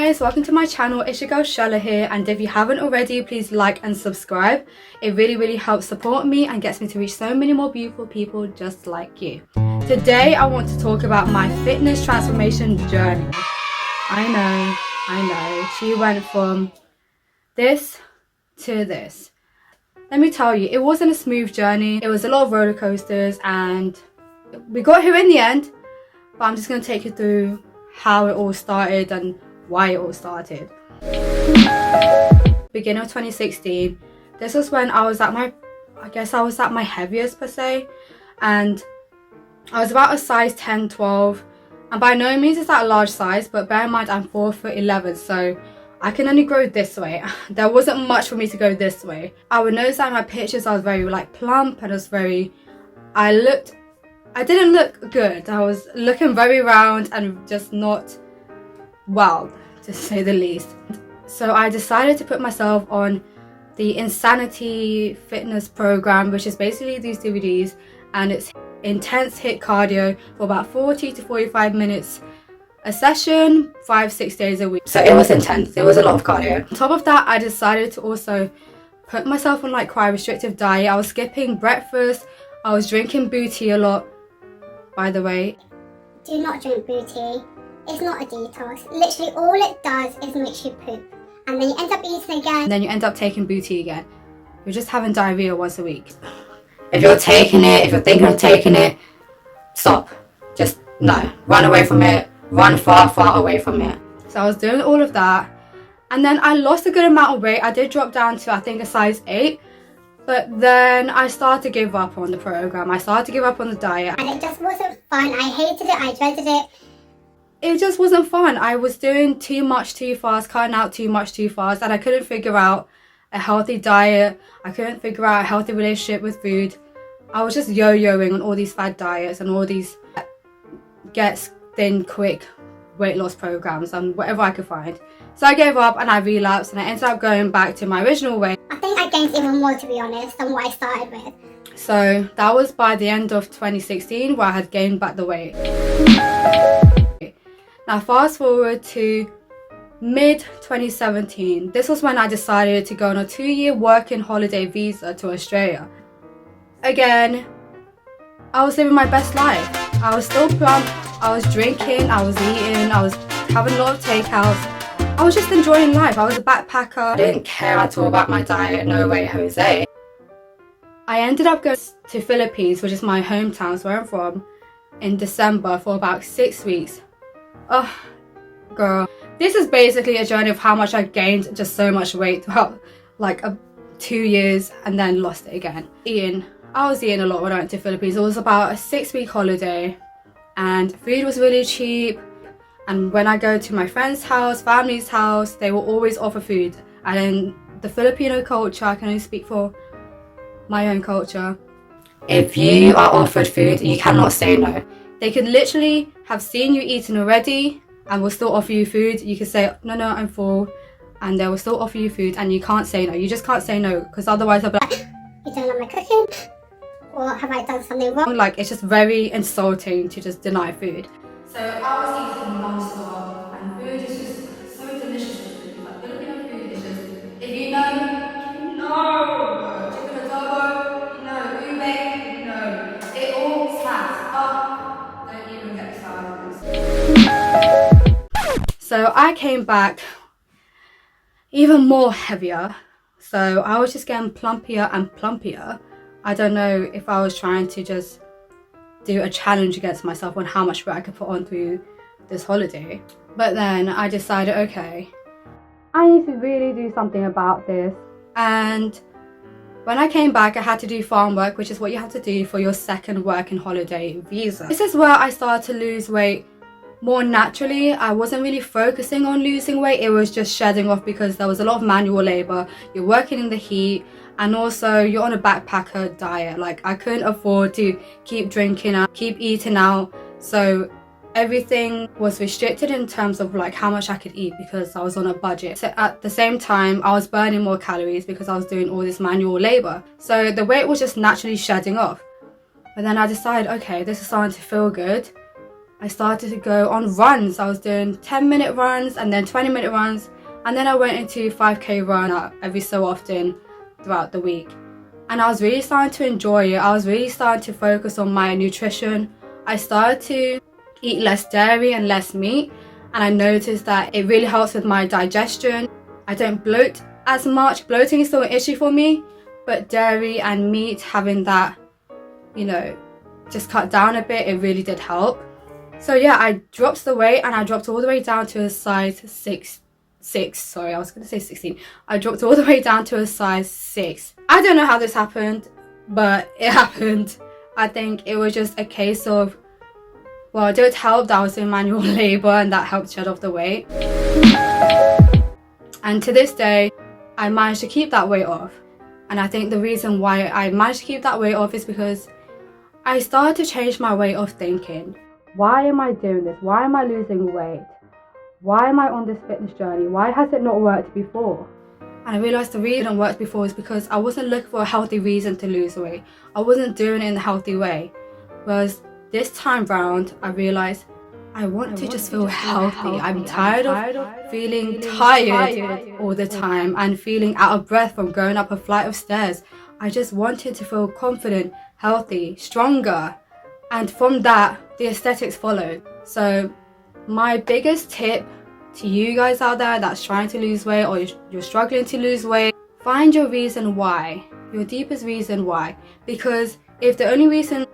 guys, welcome to my channel. It's your girl Shella here, and if you haven't already, please like and subscribe. It really helps support me and gets me to reach so many more beautiful people just like you. Today I want to talk about my fitness transformation journey. I know, she went from this to this. Let me tell you, it wasn't a smooth journey. It was a lot of roller coasters and we got here in the end, but I'm just going to take you through how it all started and why it all started. Beginning of 2016, this was when I was at my heaviest per se, and I was about a size 10, 12, and by no means is that a large size, but bear in mind I'm 4'11", so I can only grow this way. There wasn't much for me to go this way. I would notice that in my pictures I was very plump, and I didn't look good. I was looking very round and just not well, to say the least. So I decided to put myself on the Insanity fitness program, which is basically these DVDs, and it's intense HIIT cardio for about 40 to 45 minutes a session, 5-6 days a week. So it was intense. It was a lot of cardio. On top of that, I decided to also put myself on quite a restrictive diet. I was skipping breakfast. I was drinking booty a lot. By the way, do not drink booty. It's not a detox. Literally all it does is makes you poop, and then you end up eating again, and then you end up taking booty again. You're just having diarrhea once a week. If you're taking it, if you're thinking of taking it, stop. Just no. Run away from it. Run far away from it. So I was doing all of that, and then I lost a good amount of weight. I did drop down to I think a size 8. But then I started to give up on the program. I started to give up on the diet. And it just wasn't fun. I hated it. I dreaded it. It just wasn't fun. I was doing too much too fast, cutting out too much too fast, and I couldn't figure out a healthy diet. I couldn't figure out a healthy relationship with food. I was just yo-yoing on all these fad diets and all these get thin quick weight loss programs and whatever I could find. So I gave up and I relapsed, and I ended up going back to my original weight. I think I gained even more, to be honest, than what I started with. So that was by the end of 2016 where I had gained back the weight. Now fast forward to mid 2017. This was when I decided to go on a 2-year working holiday visa to Australia. Again, I was living my best life. I was still plump, I was drinking, I was eating, I was having a lot of takeouts. I was just enjoying life. I was a backpacker. I didn't care at all about my diet. No way, Jose. I ended up going to Philippines, which is my hometown, so where I'm from, in December for about 6 weeks. Oh, girl. This is basically a journey of how much I gained just so much weight throughout 2 years and then lost it again. I was eating a lot when I went to Philippines. It was about a 6-week holiday and food was really cheap. And when I go to my friend's house, family's house, they will always offer food. And in the Filipino culture, I can only speak for my own culture. If you are offered food, you cannot say no. They could literally have seen you eating already and will still offer you food. You could say, no, I'm full. And they will still offer you food and you can't say no. You just can't say no, because otherwise they'll be like, you don't like my cooking? Or have I done something wrong? It's just very insulting to just deny food. So I was eating non-stop, and food is just so delicious with food. Filipino food is just, if you know, chicken adobo, ube, it all slaps. Oh, don't even get started on this. So I came back even more heavier. So I was just getting plumpier and plumpier. I don't know if I was trying to just do a challenge against myself on how much weight I could put on through this holiday. But then I decided, okay, I need to really do something about this. And when I came back, I had to do farm work, which is what you have to do for your second working holiday visa. This is where I started to lose weight more naturally. I wasn't really focusing on losing weight. It was just shedding off because there was a lot of manual labor. You're working in the heat. And also you're on a backpacker diet. I couldn't afford to keep drinking out, keep eating out. So everything was restricted in terms of how much I could eat because I was on a budget. So at the same time, I was burning more calories because I was doing all this manual labor. So the weight was just naturally shedding off. But then I decided, okay, this is starting to feel good. I started to go on runs. I was doing 10-minute runs and then 20-minute runs, and then I went into 5k run every so often throughout the week. And I was really starting to enjoy it. I was really starting to focus on my nutrition. I started to eat less dairy and less meat, and I noticed that it really helps with my digestion. I don't bloat as much. Bloating is still an issue for me, but dairy and meat, having that, just cut down a bit, it really did help. So yeah, I dropped the weight, and I dropped all the way down to a size 6. Sorry, I was going to say 16. I dropped all the way down to a size 6. I don't know how this happened, but it happened. I think it was just a case of, well, it did help that I was in manual labor, and that helped shed off the weight. And to this day, I managed to keep that weight off. And I think the reason why I managed to keep that weight off is because I started to change my way of thinking. Why am I doing this? Why am I losing weight? Why am I on this fitness journey? Why has it not worked before? And I realised the reason it worked before is because I wasn't looking for a healthy reason to lose weight. I wasn't doing it in a healthy way. Whereas this time round, I realised I want to just feel healthy. I'm tired of feeling tired all the time and feeling out of breath from going up a flight of stairs. I just wanted to feel confident, healthy, stronger. And from that, the aesthetics followed. So my biggest tip to you guys out there that's trying to lose weight, or you're struggling to lose weight, find your reason why, your deepest reason why. Because if the only reason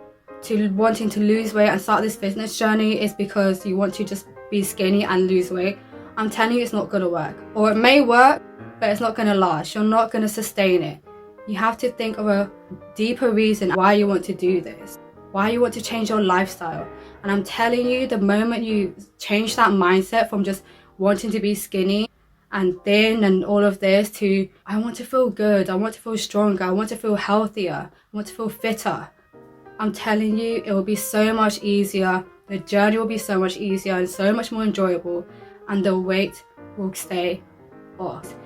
to wanting to lose weight and start this fitness journey is because you want to just be skinny and lose weight, I'm telling you, it's not going to work. Or it may work, but it's not going to last. You're not going to sustain it. You have to think of a deeper reason why you want to do this, why you want to change your lifestyle. And I'm telling you, the moment you change that mindset from just wanting to be skinny and thin and all of this to, I want to feel good, I want to feel stronger, I want to feel healthier, I want to feel fitter, I'm telling you, it will be so much easier. The journey will be so much easier and so much more enjoyable, and the weight will stay off.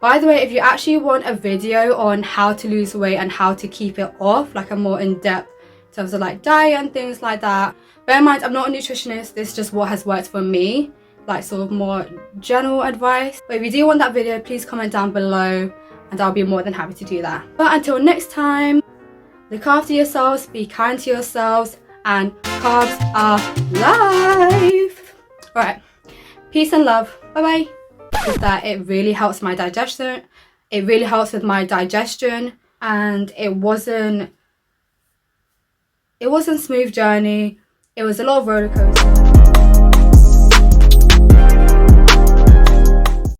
By the way, if you actually want a video on how to lose weight and how to keep it off, like a more in-depth in terms of like diet and things like that, bear in mind, I'm not a nutritionist. This is just what has worked for me, like sort of more general advice. But if you do want that video, please comment down below and I'll be more than happy to do that. But until next time, look after yourselves, be kind to yourselves, and carbs are life. Alright, peace and love. Bye bye. Is that it really helps my digestion. It really helps with my digestion, and it wasn't smooth journey. It was a lot of roller coaster.